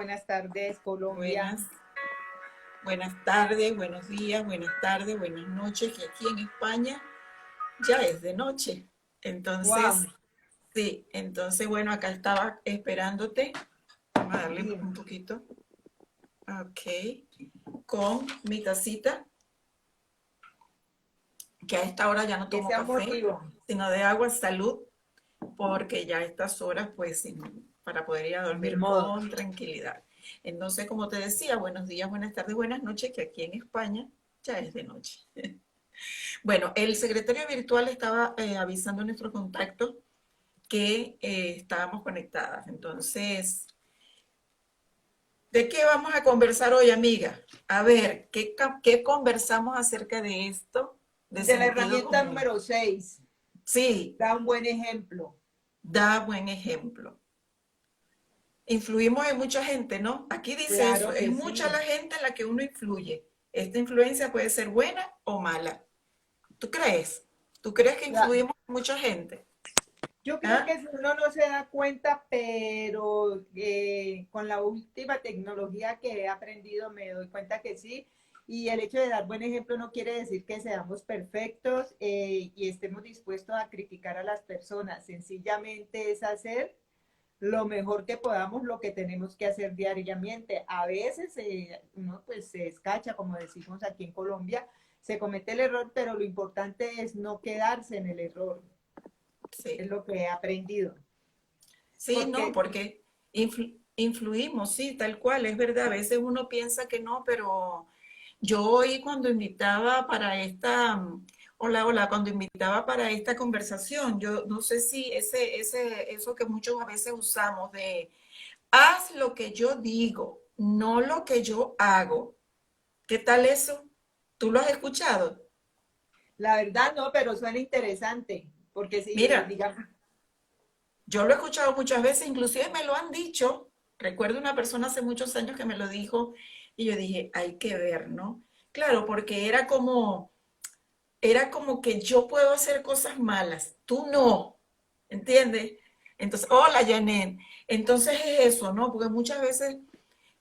buenas tardes, Colombia. Buenas tardes, buenos días, buenas tardes, buenas noches, que aquí en España ya es de noche. Wow, Entonces, sí, entonces, bueno, acá estaba esperándote. Vamos a darle dime, un poquito. Ok, con mi tacita, que a esta hora ya no ¿qué tomo sea un café, motivo? sino de agua, salud, porque ya a estas horas, pues, para poder ir a Ni dormir modo. con tranquilidad. Entonces, como te decía, buenos días, buenas tardes, buenas noches, que aquí en España ya es de noche. Bueno, el secretario virtual estaba avisando a nuestro contacto que estábamos conectadas. Entonces, ¿de qué vamos a conversar hoy, amiga? A ver, ¿qué conversamos acerca de esto de De la sentido herramienta común? número 6, Sí, da un buen ejemplo. da buen ejemplo. Influimos en mucha gente, ¿no? Aquí dice eso, Claro es que mucha sí. la gente en la que uno influye. Esta influencia puede ser buena o mala. ¿Tú crees? ¿Tú crees que Ya, influimos en mucha gente? yo creo ¿Ah? que si uno no se da cuenta, pero con la última tecnología que he aprendido me doy cuenta que sí. Y el hecho de dar buen ejemplo no quiere decir que seamos perfectos y estemos dispuestos a criticar a las personas. Sencillamente es hacer lo mejor que podamos lo que tenemos que hacer diariamente. A veces uno pues se escacha, como decimos aquí en Colombia, se comete el error, pero lo importante es no quedarse en el error. Es Sí. lo que he aprendido. Sí, no, Porque, porque influimos, sí, tal cual, es verdad. A veces uno piensa que no, pero yo hoy cuando invitaba para hola, cuando invitaba para esta conversación, yo no sé si eso que muchos a veces usamos de haz lo que yo digo, no lo que yo hago. ¿Qué tal eso? ¿Tú lo has escuchado? la verdad no, pero suena interesante. Porque si, Mira, digamos, yo lo he escuchado muchas veces, inclusive me lo han dicho. Recuerdo una persona hace muchos años que me lo dijo y yo dije, hay que ver, ¿no? Claro, porque era como que yo puedo hacer cosas malas, tú no, ¿entiendes? Entonces, hola Janet. Entonces es eso, ¿no? Porque muchas veces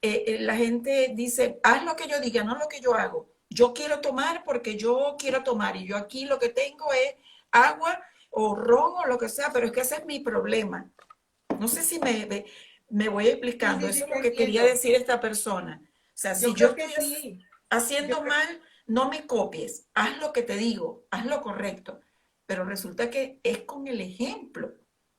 la gente dice, haz lo que yo diga, no lo que yo hago. Yo quiero tomar porque yo quiero tomar y yo aquí lo que tengo es agua o ron o lo que sea, pero es que ese es mi problema. No sé si me voy sí, explicando, sí, eso sí, es te lo que quería entiendo. decir esta persona. O sea, Yo si yo creo estoy que sí. Yo haciendo creo, mal, no me copies, haz lo que te digo, haz lo correcto. Pero resulta que es con el ejemplo.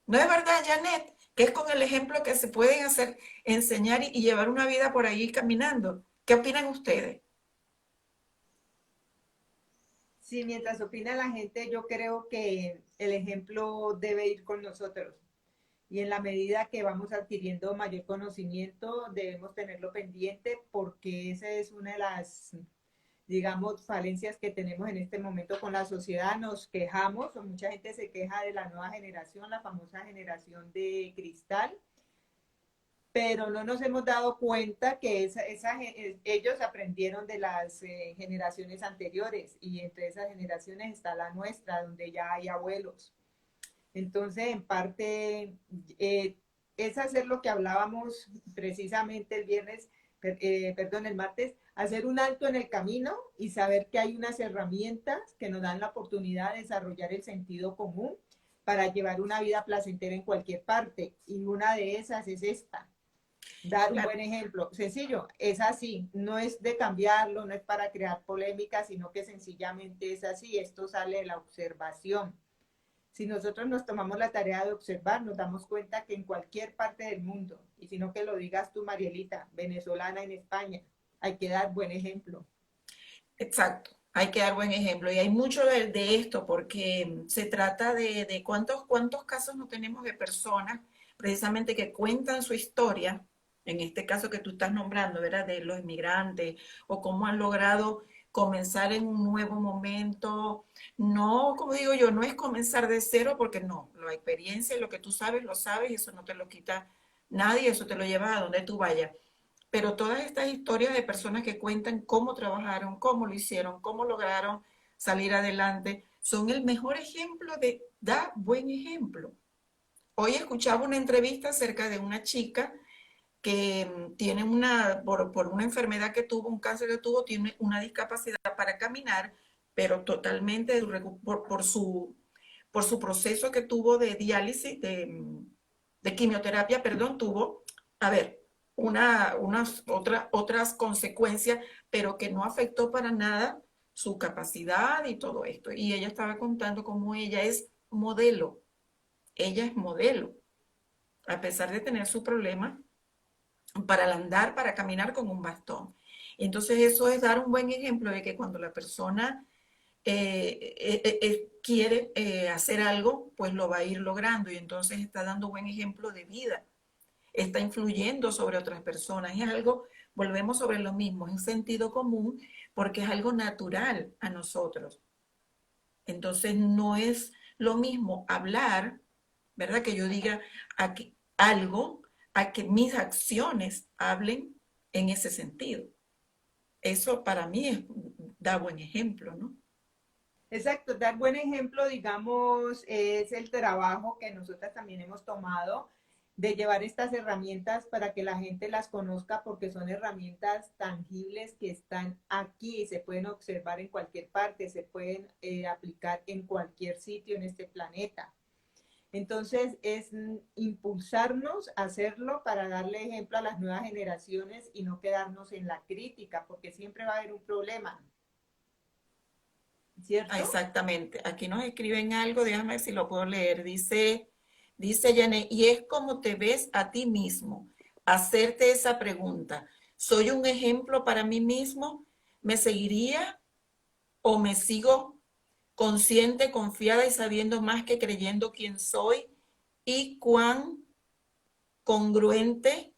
¿No es verdad, Janet? Que es con el ejemplo que se pueden hacer, enseñar y llevar una vida por ahí caminando. ¿Qué opinan ustedes? sí, mientras opina la gente, yo creo que el ejemplo debe ir con nosotros. Y en la medida que vamos adquiriendo mayor conocimiento, debemos tenerlo pendiente porque esa es una de las, digamos, falencias que tenemos en este momento con la sociedad. Nos quejamos, o mucha gente se queja de la nueva generación, la famosa generación de cristal, pero no nos hemos dado cuenta que ellos aprendieron de las generaciones anteriores y entre esas generaciones está la nuestra, donde ya hay abuelos. Entonces, en parte, eh, es hacer lo que hablábamos precisamente el viernes, perdón, el martes, hacer un alto en el camino y saber que hay unas herramientas que nos dan la oportunidad de desarrollar el sentido común para llevar una vida placentera en cualquier parte. Y una de esas es esta, dar un Claro, buen ejemplo. Sencillo, es así, no es de cambiarlo, no es para crear polémica, sino que sencillamente es así, esto sale de la observación. Si nosotros nos tomamos la tarea de observar, nos damos cuenta que en cualquier parte del mundo, y si no que lo digas tú, Marielita, venezolana en España, hay que dar buen ejemplo. exacto. Hay que dar buen ejemplo. Y hay mucho de esto porque se trata de cuántos casos no tenemos de personas precisamente que cuentan su historia, en este caso que tú estás nombrando, ¿verdad? De los inmigrantes o cómo han logrado comenzar en un nuevo momento. No, como digo yo, no es comenzar de cero porque no, la experiencia y lo que tú sabes, lo sabes y eso no te lo quita nadie, eso te lo llevas a donde tú vayas. Pero todas estas historias de personas que cuentan cómo trabajaron, cómo lo hicieron, cómo lograron salir adelante, son el mejor ejemplo de da buen ejemplo. Hoy escuchaba una entrevista acerca de una chica que tiene una, por una enfermedad que tuvo, un cáncer que tuvo, tiene una discapacidad para caminar, pero totalmente por su proceso que tuvo de diálisis, de quimioterapia, perdón, tuvo, a ver, otras consecuencias, pero que no afectó para nada su capacidad y todo esto. Y ella estaba contando cómo ella es modelo, a pesar de tener su problema para andar, para caminar con un bastón. Entonces eso es dar un buen ejemplo de que cuando la persona quiere hacer algo, pues lo va a ir logrando y entonces está dando buen ejemplo de vida, está influyendo sobre otras personas. Y es algo, volvemos sobre lo mismo, es un sentido común porque es algo natural a nosotros. Entonces no es lo mismo hablar, ¿verdad? Que yo diga algo, a que mis acciones hablen en ese sentido. Eso para mí da buen ejemplo, ¿no? Exacto, dar buen ejemplo, digamos, es el trabajo que nosotras también hemos tomado de llevar estas herramientas para que la gente las conozca porque son herramientas tangibles que están aquí y se pueden observar en cualquier parte, se pueden aplicar en cualquier sitio en este planeta. Entonces, es impulsarnos a hacerlo para darle ejemplo a las nuevas generaciones y no quedarnos en la crítica, porque siempre va a haber un problema, ¿cierto? Exactamente. Aquí nos escriben algo, déjame ver si lo puedo leer. Dice Janet, y es como te ves a ti mismo. Hacerte esa pregunta. ¿Soy un ejemplo para mí mismo? ¿Me seguiría o me sigo consciente, confiada y sabiendo más que creyendo quién soy? ¿Y cuán congruente?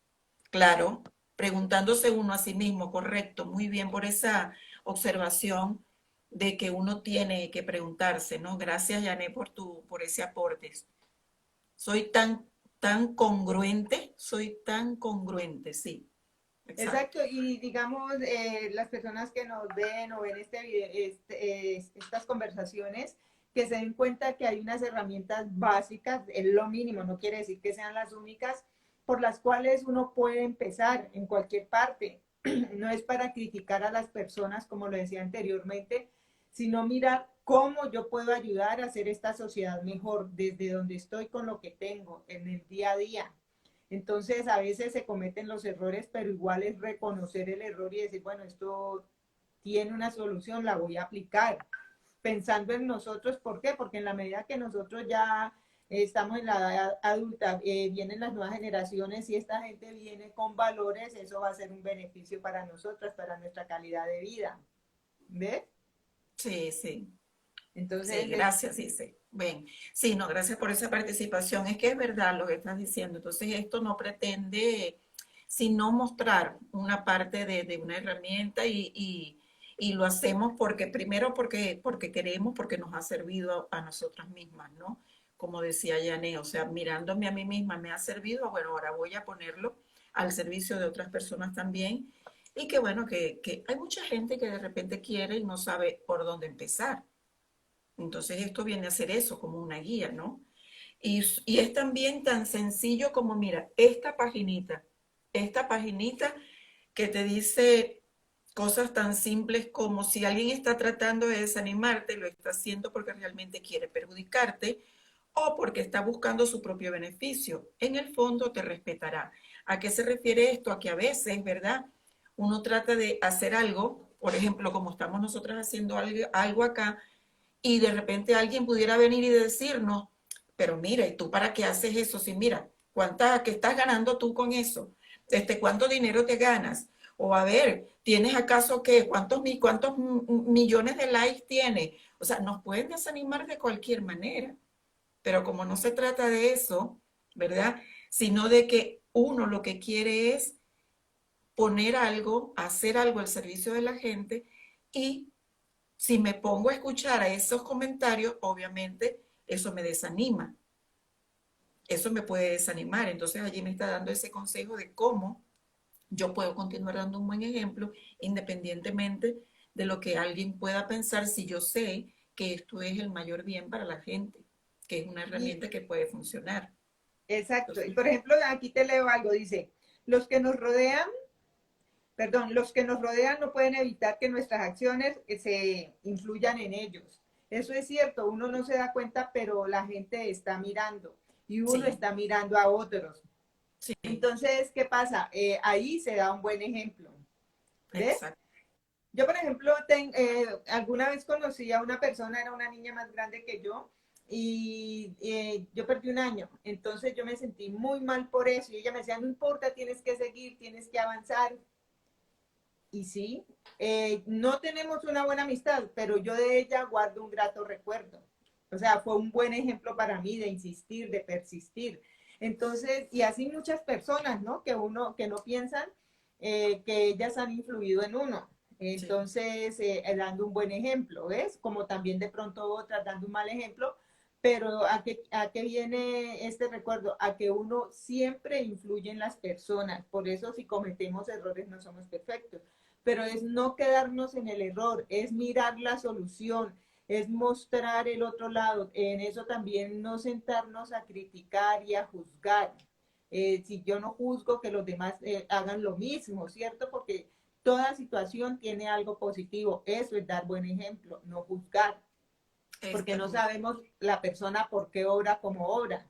Claro, preguntándose uno a sí mismo, correcto, muy bien por esa observación de que uno tiene que preguntarse, ¿no? Gracias, Janet, por ese aporte. Soy soy tan congruente, sí, exacto. Exacto, y digamos, las personas que nos ven o ven este video, estas conversaciones, que se den cuenta que hay unas herramientas básicas, es lo mínimo, no quiere decir que sean las únicas, por las cuales uno puede empezar en cualquier parte. No es para criticar a las personas, como lo decía anteriormente, sino mirar cómo yo puedo ayudar a hacer esta sociedad mejor desde donde estoy con lo que tengo en el día a día. Entonces, a veces se cometen los errores, pero igual es reconocer el error y decir, bueno, esto tiene una solución, la voy a aplicar. Pensando en nosotros, ¿por qué? Porque en la medida que nosotros ya estamos en la edad adulta, vienen las nuevas generaciones y esta gente viene con valores, eso va a ser un beneficio para nosotros, para nuestra calidad de vida. ¿Ves? Sí, sí. Sí, Entonces, gracias, dice. Bien, sí, no, gracias por esa participación. Es que es verdad lo que estás diciendo. Entonces, esto no pretende sino mostrar una parte de una herramienta y lo hacemos porque, primero porque queremos, porque nos ha servido a nosotras mismas, ¿no? Como decía Yané, o sea, mirándome a mí misma me ha servido, bueno, ahora voy a ponerlo al servicio de otras personas también. Y que bueno, que hay mucha gente que de repente quiere y no sabe por dónde empezar. Entonces esto viene a ser eso, como una guía, ¿no? Y es también tan sencillo como, mira, esta paginita que te dice cosas tan simples como si alguien está tratando de desanimarte, lo está haciendo porque realmente quiere perjudicarte o porque está buscando su propio beneficio. En el fondo te respetará. ¿A qué se refiere esto? A que a veces, ¿verdad? Uno trata de hacer algo, por ejemplo, como estamos nosotras haciendo algo acá, y de repente alguien pudiera venir y decirnos, pero mira, ¿y tú para qué haces eso? Si mira, ¿qué estás ganando tú con eso? ¿Cuánto dinero te ganas? O a ver, ¿tienes acaso qué? ¿Cuántos millones de likes tienes? O sea, nos pueden desanimar de cualquier manera, pero como no se trata de eso, ¿verdad? Sino de que uno lo que quiere es poner algo, hacer algo al servicio de la gente y si me pongo a escuchar a esos comentarios, obviamente eso me desanima, eso me puede desanimar. Entonces allí me está dando ese consejo de cómo yo puedo continuar dando un buen ejemplo independientemente de lo que alguien pueda pensar si yo sé que esto es el mayor bien para la gente, que es una y herramienta que puede funcionar. exacto. Y Entonces, por ejemplo, aquí te leo algo, dice, Los que nos rodean, perdón, los que nos rodean no pueden evitar que nuestras acciones se influyan en ellos. Eso es cierto, uno no se da cuenta, pero la gente está mirando y uno Sí, está mirando a otros. sí, Entonces, ¿qué pasa? Ahí se da un buen ejemplo. ¿Ves? exacto. Yo, por ejemplo, alguna vez conocí a una persona, era una niña más grande que yo, y yo perdí un año. Entonces yo me sentí muy mal por eso. Y ella me decía, no importa, tienes que seguir, tienes que avanzar. Y sí, no tenemos una buena amistad, pero yo de ella guardo un grato recuerdo. O sea, fue un buen ejemplo para mí de insistir, de persistir. Entonces, y así muchas personas, ¿no? Que no piensan que ellas han influido en uno. Sí, Entonces, dando un buen ejemplo, ¿ves? Como también de pronto otras dando un mal ejemplo, pero a qué viene este recuerdo? A que uno siempre influye en las personas. Por eso si cometemos errores no somos perfectos, pero es no quedarnos en el error, es mirar la solución, es mostrar el otro lado. En eso también no sentarnos a criticar y a juzgar. Si yo no juzgo que los demás hagan lo mismo, ¿cierto? Porque toda situación tiene algo positivo. Eso es dar buen ejemplo, no juzgar, porque este, no sabemos la persona por qué obra como obra.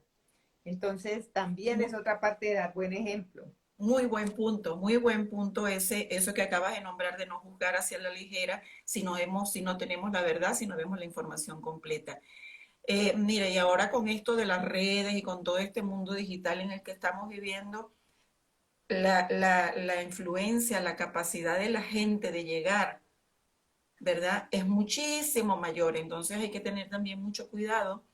Entonces, también es otra parte de dar buen ejemplo. muy buen punto ese, eso que acabas de nombrar de no juzgar hacia la ligera si no tenemos la verdad, si no vemos la información completa. Mira, y ahora con esto de las redes y con todo este mundo digital en el que estamos viviendo, la influencia, la capacidad de la gente de llegar, ¿verdad? Es muchísimo mayor. Entonces hay que tener también mucho cuidado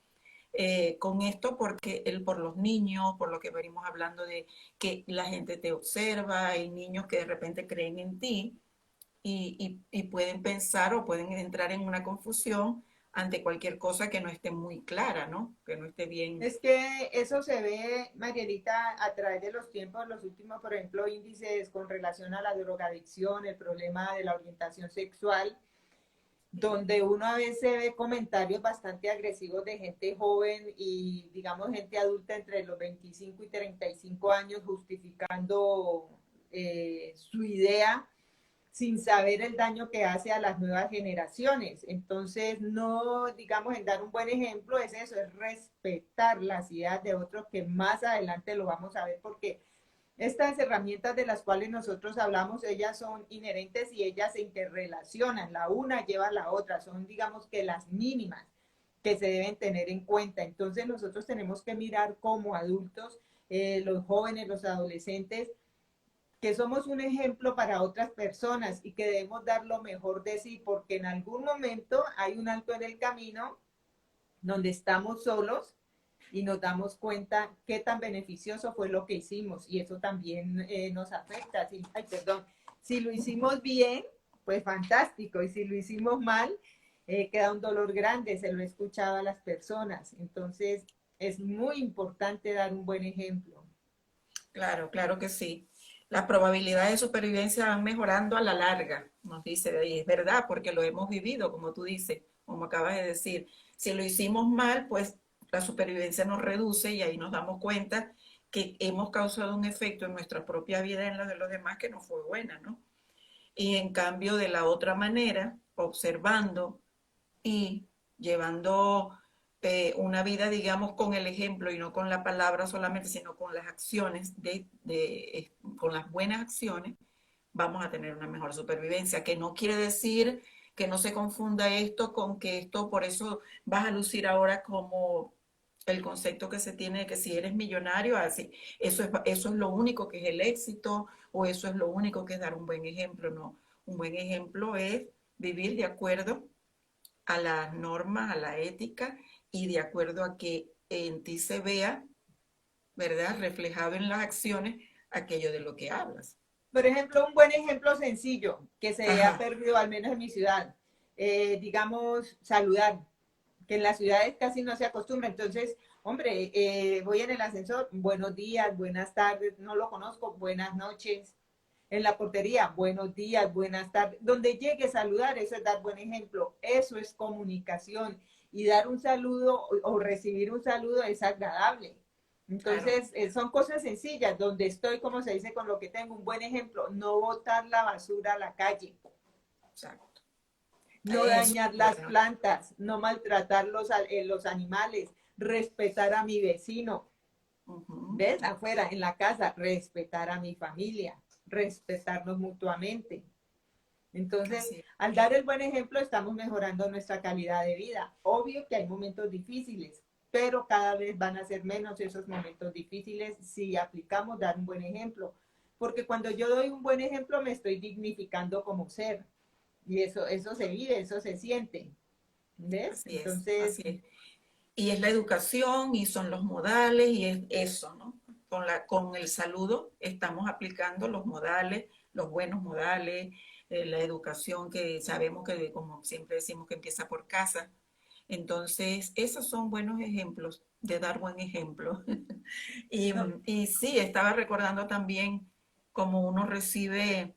con esto porque por los niños, por lo que venimos hablando de que la gente te observa, hay niños que de repente creen en ti y pueden pensar o pueden entrar en una confusión ante cualquier cosa que no esté muy clara, ¿no? Que no esté bien. Es que eso se ve, Marielita, a través de los tiempos, los últimos, por ejemplo, índices con relación a la drogadicción, el problema de la orientación sexual, donde uno a veces ve comentarios bastante agresivos de gente joven y, digamos, gente adulta entre los 25 y 35 años justificando su idea sin saber el daño que hace a las nuevas generaciones. Entonces, no, digamos, en dar un buen ejemplo es eso, es respetar las ideas de otros que más adelante lo vamos a ver porque estas herramientas de las cuales nosotros hablamos, ellas son inherentes y ellas se interrelacionan, la una lleva a la otra, son digamos que las mínimas que se deben tener en cuenta. Entonces nosotros tenemos que mirar como adultos, los jóvenes, los adolescentes, que somos un ejemplo para otras personas y que debemos dar lo mejor de sí, porque en algún momento hay un alto en el camino donde estamos solos y nos damos cuenta qué tan beneficioso fue lo que hicimos y eso también nos afecta. Si, ay, perdón, si lo hicimos bien, pues fantástico, y si lo hicimos mal, queda un dolor grande, se lo he escuchado a las personas. Entonces, es muy importante dar un buen ejemplo. Claro, claro que sí. Las probabilidades de supervivencia van mejorando a la larga, nos dice ahí. Es verdad, porque lo hemos vivido, como tú dices, como acabas de decir. Si lo hicimos mal, pues la supervivencia nos reduce y ahí nos damos cuenta que hemos causado un efecto en nuestra propia vida y en la de los demás que no fue buena, ¿no? Y en cambio, de la otra manera, observando y llevando una vida, digamos, con el ejemplo y no con la palabra solamente, sino con las acciones, con las buenas acciones, vamos a tener una mejor supervivencia, que no quiere decir que no se confunda esto con que esto, por eso vas a lucir ahora como el concepto que se tiene de que si eres millonario, así, eso es lo único que es el éxito o eso es lo único que es dar un buen ejemplo, no. Un buen ejemplo es vivir de acuerdo a las normas, a la ética y de acuerdo a que en ti se vea, ¿verdad? Reflejado en las acciones aquello de lo que hablas. Por ejemplo, un buen ejemplo sencillo que se ha Ajá, perdido, al menos en mi ciudad, digamos, saludar, que en las ciudades casi no se acostumbra. Entonces, hombre, voy en el ascensor, buenos días, buenas tardes, no lo conozco, buenas noches. En la portería, buenos días, buenas tardes. Donde llegue a saludar, eso es dar buen ejemplo, eso es comunicación. Y dar un saludo o recibir un saludo es agradable. claro, Entonces, son cosas sencillas, donde estoy, como se dice, con lo que tengo. Un buen ejemplo, no botar la basura a la calle, exacto. no Eso dañar es las bueno. plantas, no maltratar los animales, respetar a mi vecino. Ujú. ¿Ves? Afuera, en la casa, respetar a mi familia, respetarnos mutuamente. Entonces, Así es. al dar el buen ejemplo, estamos mejorando nuestra calidad de vida. Obvio que hay momentos difíciles, pero cada vez van a ser menos esos momentos difíciles si aplicamos dar un buen ejemplo. Porque cuando yo doy un buen ejemplo, me estoy dignificando como ser. Y eso se vive, eso se siente. ¿Ves? Así es, Entonces, así es. Y es la educación y son los modales y es eso, ¿no? Con el saludo estamos aplicando los modales, los buenos modales, la educación que sabemos que, como siempre decimos, que empieza por casa. Entonces, esos son buenos ejemplos de dar buen ejemplo. Y, no, y sí, estaba recordando también cómo uno recibe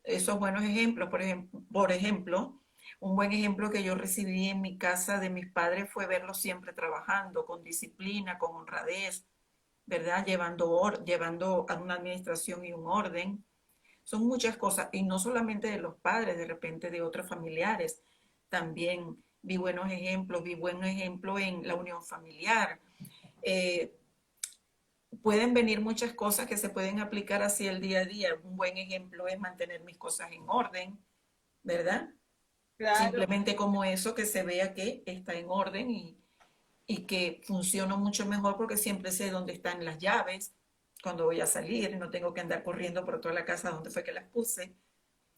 esos buenos ejemplos. Por ejemplo, un buen ejemplo que yo recibí en mi casa de mis padres fue verlos siempre trabajando con disciplina, con honradez, ¿verdad? Llevando a una administración y un orden. Son muchas cosas, y no solamente de los padres, de repente de otros familiares. También vi buenos ejemplos en la unión familiar. Eh, Pueden venir muchas cosas que se pueden aplicar así el día a día. Un buen ejemplo es mantener mis cosas en orden, ¿verdad? claro. Simplemente como eso, que se vea que está en orden y que funciona mucho mejor porque siempre sé dónde están las llaves cuando voy a salir, no tengo que andar corriendo por toda la casa donde fue que las puse,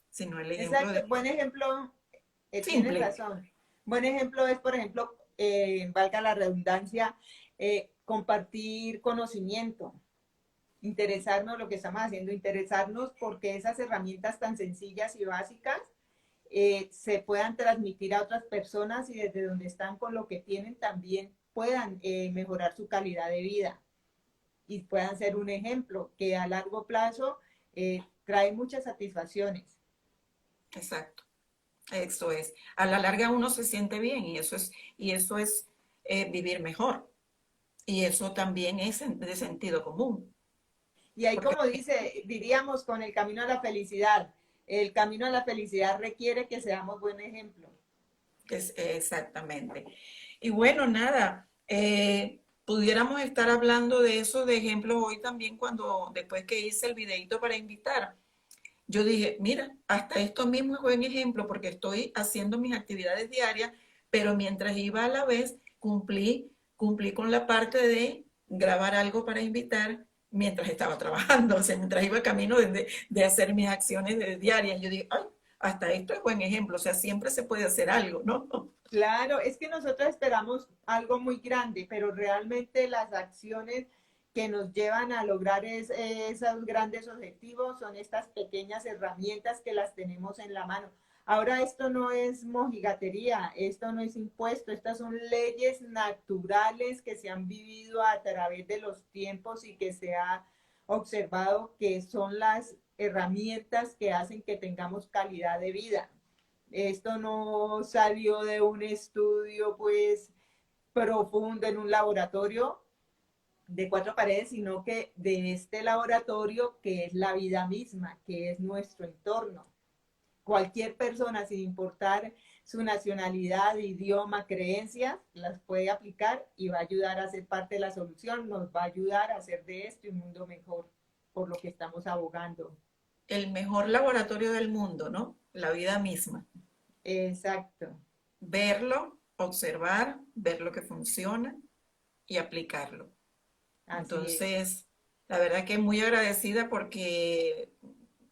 sino el ejemplo Exacto. de Buen ejemplo, tienes simple. razón. Buen ejemplo es, por ejemplo, valga la redundancia, compartir conocimiento, interesarnos lo que estamos haciendo, interesarnos porque esas herramientas tan sencillas y básicas se puedan transmitir a otras personas y desde donde están con lo que tienen también puedan mejorar su calidad de vida y puedan ser un ejemplo que a largo plazo trae muchas satisfacciones. Exacto, eso es. A la larga uno se siente bien y eso es vivir mejor. Y eso también es de sentido común, Y ahí porque como diríamos con el camino a la felicidad, el camino a la felicidad requiere que seamos buen ejemplo. es exactamente. Y bueno, nada, pudiéramos estar hablando de eso, de ejemplos hoy también después que hice el videito para invitar. Yo dije, mira, hasta esto mismo es buen ejemplo porque estoy haciendo mis actividades diarias, pero mientras iba a la vez, cumplí con la parte de grabar algo para invitar mientras estaba trabajando, o sea, mientras iba camino de hacer mis acciones diarias. Yo dije, ay, hasta esto es buen ejemplo, o sea, siempre se puede hacer algo, ¿no? Claro, es que nosotros esperamos algo muy grande, pero realmente las acciones que nos llevan a lograr esos grandes objetivos son estas pequeñas herramientas que las tenemos en la mano. Ahora esto no es mojigatería, esto no es impuesto, estas son leyes naturales que se han vivido a través de los tiempos y que se ha observado que son las herramientas que hacen que tengamos calidad de vida. Esto no salió de un estudio pues profundo en un laboratorio de cuatro paredes, sino que de este laboratorio que es la vida misma, que es nuestro entorno. Cualquier persona, sin importar su nacionalidad, idioma, creencias, las puede aplicar y va a ayudar a ser parte de la solución, nos va a ayudar a hacer de esto un mundo mejor, por lo que estamos abogando. El mejor laboratorio del mundo, ¿no? La vida misma. Exacto, Verlo, observar, ver lo que funciona y aplicarlo. así es. Entonces, la verdad que muy agradecida porque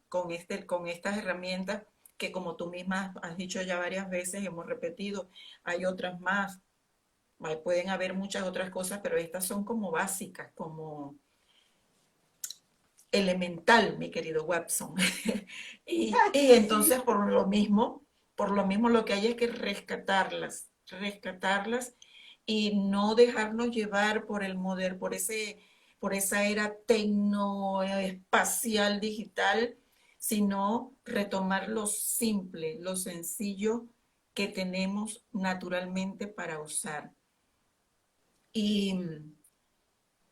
con estas herramientas que como tú misma has dicho ya varias veces, hemos repetido, hay otras más, pueden haber muchas otras cosas, pero estas son como básicas, como elemental, mi querido Watson. Y entonces Sí, por lo mismo lo que hay es que rescatarlas y no dejarnos llevar por el modelo, por esa era tecnoespacial digital, sino retomar lo simple, lo sencillo que tenemos naturalmente para usar. Y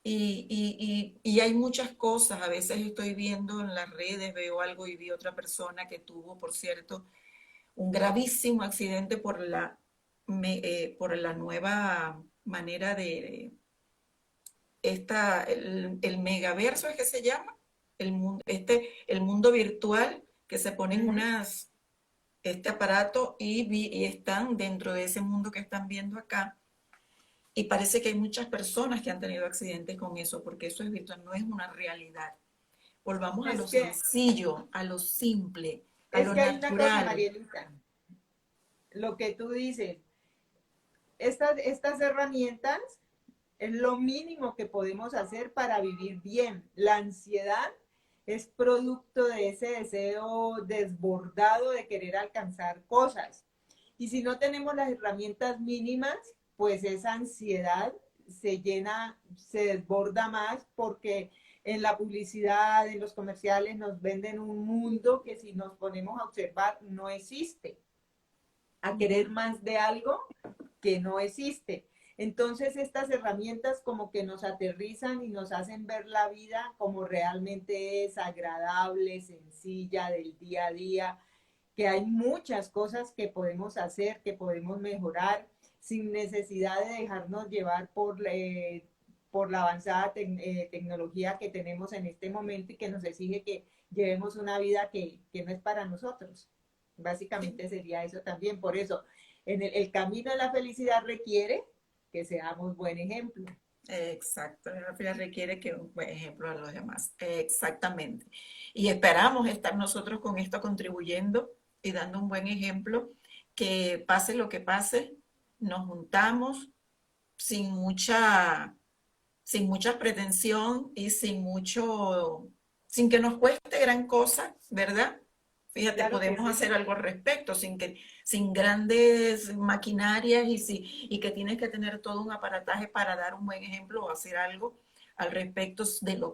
Y hay muchas cosas, a veces estoy viendo en las redes, veo algo y vi otra persona que tuvo, por cierto, un gravísimo accidente por la nueva manera de el megaverso es que se llama, el mundo virtual, que se ponen este aparato y están dentro de ese mundo que están viendo acá. Y parece que hay muchas personas que han tenido accidentes con eso, porque eso es virtual, no es una realidad. Volvamos a Es lo que, sencillo, a lo simple, a es lo que hay una cosa, natural. Marielita, lo que tú dices, estas herramientas es lo mínimo que podemos hacer para vivir bien. La ansiedad es producto de ese deseo desbordado de querer alcanzar cosas. Y si no tenemos las herramientas mínimas, pues esa ansiedad se llena, se desborda más porque en la publicidad, en los comerciales nos venden un mundo que si nos ponemos a observar no existe. A querer más de algo que no existe. Entonces estas herramientas como que nos aterrizan y nos hacen ver la vida como realmente es, agradable, sencilla, del día a día, que hay muchas cosas que podemos hacer, que podemos mejorar sin necesidad de dejarnos llevar por la avanzada tecnología que tenemos en este momento y que nos exige que llevemos una vida que no es para nosotros. Básicamente sería eso también. Por eso, el camino de la felicidad requiere que seamos buen ejemplo. Exacto, la fila requiere que un buen ejemplo a los demás. Exactamente. Y esperamos estar nosotros con esto contribuyendo y dando un buen ejemplo, que pase lo que pase, nos juntamos sin mucha pretensión y sin que nos cueste gran cosa, ¿verdad? Fíjate, Claro que podemos sí. hacer algo al respecto, sin grandes maquinarias y que tienes que tener todo un aparataje para dar un buen ejemplo o hacer algo al respecto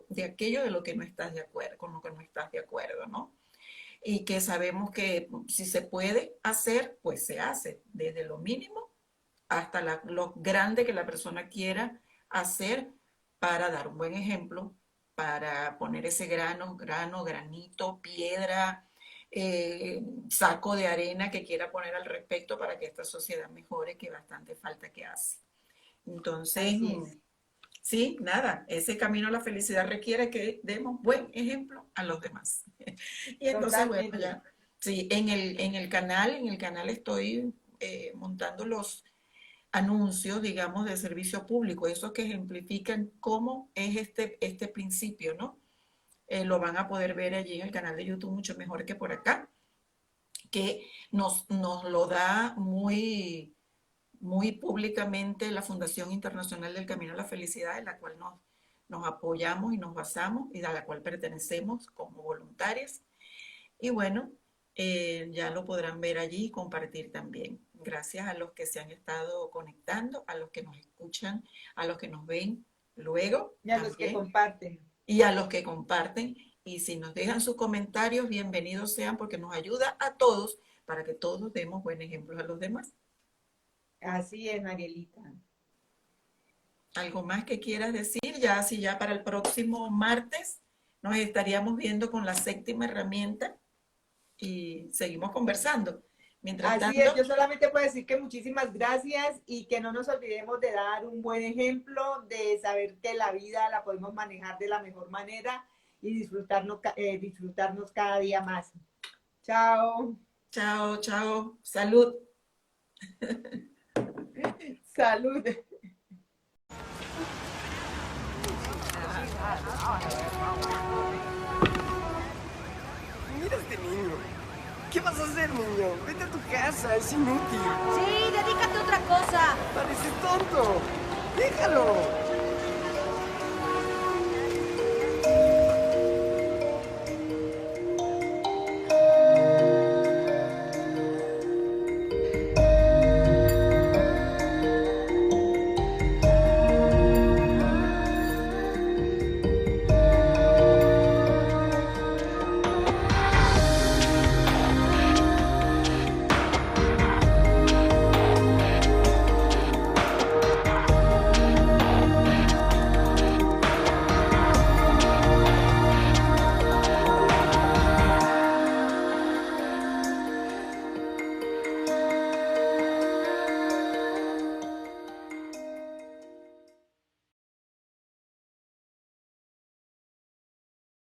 de aquello de lo que no estás de acuerdo, con lo que no estás de acuerdo, ¿no? Y que sabemos que si se puede hacer, pues se hace, desde lo mínimo hasta lo grande que la persona quiera hacer para dar un buen ejemplo, para poner ese granito, piedra, saco de arena que quiera poner al respecto para que esta sociedad mejore, que bastante falta que hace. Entonces, Así es. sí, nada, ese camino a la felicidad requiere que demos buen ejemplo a los demás. Y entonces, bueno, Totalmente. ya, sí, en el canal estoy montando los anuncios, digamos, de servicio público, esos que ejemplifican cómo es este principio, ¿no? Lo van a poder ver allí en el canal de YouTube mucho mejor que por acá, que nos lo da muy públicamente la Fundación Internacional del Camino a la Felicidad, en la cual nos apoyamos y nos basamos y a la cual pertenecemos como voluntarias. Y bueno, ya lo podrán ver allí y compartir también. Gracias a los que se han estado conectando, a los que nos escuchan, a los que nos ven luego Y a los que también comparten. y a los que comparten. Y si nos dejan sus comentarios, bienvenidos sean porque nos ayuda a todos para que todos demos buen ejemplo a los demás. Así es, Marielita. ¿Algo más que quieras decir? Ya así ya para el próximo martes nos estaríamos viendo con la séptima herramienta y seguimos conversando. Mientras Así es, tanto, yo solamente puedo decir que muchísimas gracias y que no nos olvidemos de dar un buen ejemplo, de saber que la vida la podemos manejar de la mejor manera y disfrutarnos cada día más. Chao. chao, chao, salud. Salud. Mira a este niño. ¿Qué vas a hacer, niño? Vete a tu casa, es inútil. Sí, dedícate a otra cosa. Pareces tonto. Déjalo.